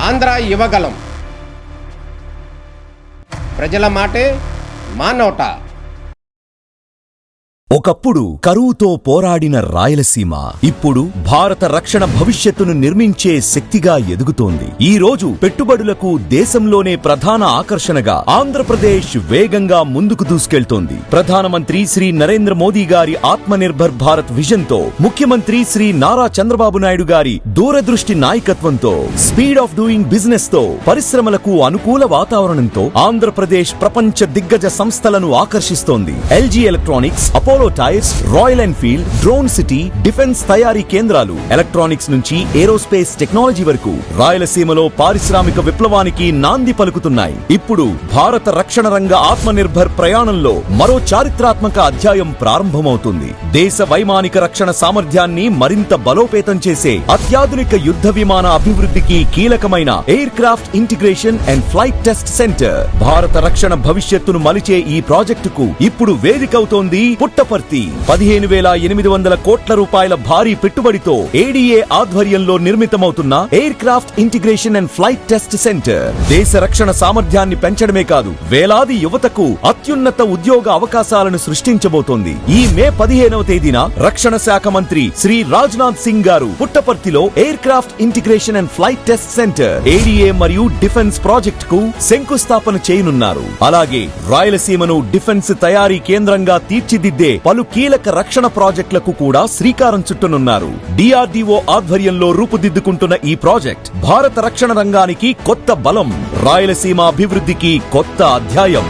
ఆంధ్ర యువగలం. ప్రజల మాటే మా నోట. ఒకప్పుడు కరువుతో పోరాడిన రాయలసీమ ఇప్పుడు భారత రక్షణ భవిష్యత్తును నిర్మించే శక్తిగా ఎదుగుతోంది. ఈ రోజు పెట్టుబడులకు దేశంలోనే ప్రధాన ఆకర్షణగా ఆంధ్రప్రదేశ్ వేగంగా ముందుకు దూసుకెళ్తోంది. ప్రధానమంత్రి శ్రీ నరేంద్ర మోదీ గారి ఆత్మనిర్భర్ భారత్ విజన్ తో, ముఖ్యమంత్రి శ్రీ నారా చంద్రబాబు నాయుడు గారి దూరదృష్టి నాయకత్వంతో, స్పీడ్ ఆఫ్ డూయింగ్ బిజినెస్ తో, పరిశ్రమలకు అనుకూల వాతావరణంతో ఆంధ్రప్రదేశ్ ప్రపంచ దిగ్గజ సంస్థలను ఆకర్షిస్తోంది. LG electronics, Apollo tyres, Royal Enfield, drone city, defence తయారీ కేంద్రాలు, ఎలక్ట్రానిక్స్ నుంచి ఏరోస్పేస్ టెక్నాలజీ వరకు రాయలసీమలో పారిశ్రామిక విప్లవానికి నాంది పలుకుతున్నాయి. ఇప్పుడు భారత రక్షణ రంగ ఆత్మనిర్భర్ ప్రయాణంలో మరో చారిత్రాత్మక అధ్యాయం ప్రారంభమవుతుంది. దేశ వైమానిక రక్షణ సామర్థ్యాన్ని మరింత బలోపేతం చేసే అత్యాధునిక యుద్ధ విమాన అభివృద్ధికి కీలకమైన air craft integration and flight test centre భారత రక్షణ భవిష్యత్తును మలిచే ఈ ప్రాజెక్టుకు ఇప్పుడు వేదికవుతోంది పుట్టపర్తి. 15,800 కోట్ల రూపాయల భారీ పెట్టుబడితో ఏడీఏ ఆధ్వర్యంలో నిర్మితమవుతున్న aircraft integration and flight test centre దేశ రక్షణ సామర్థ్యాన్ని పెంచడమే కాదు, వేలాది యువతకు అత్యున్నత ఉద్యోగ అవకాశాలను సృష్టించబోతోంది. ఈ మే 15వ తేదీన రక్షణ శాఖ మంత్రి శ్రీ రాజ్నాథ్ సింగ్ గారు పుట్టపర్తిలో air craft integration and flight test centre ADA మరియు డిఫెన్స్ ప్రాజెక్ట్ కు శంకుస్థాపన చేయనున్నారు. అలాగే రాయలసీమను డిఫెన్స్ తయారీ కేంద్రంగా తీర్చిదిద్దే పలు కీలక రక్షణ ప్రాజెక్టులకు కూడా శ్రీకారం చుట్టనున్నారు. డిఆర్డీఓ ఆధ్వర్యంలో రూపుదిద్దుకుంటున్న ఈ ప్రాజెక్ట్ భారత రక్షణ రంగానికి కొత్త బలం, రాయలసీమ అభివృద్ధికి కొత్త అధ్యాయం.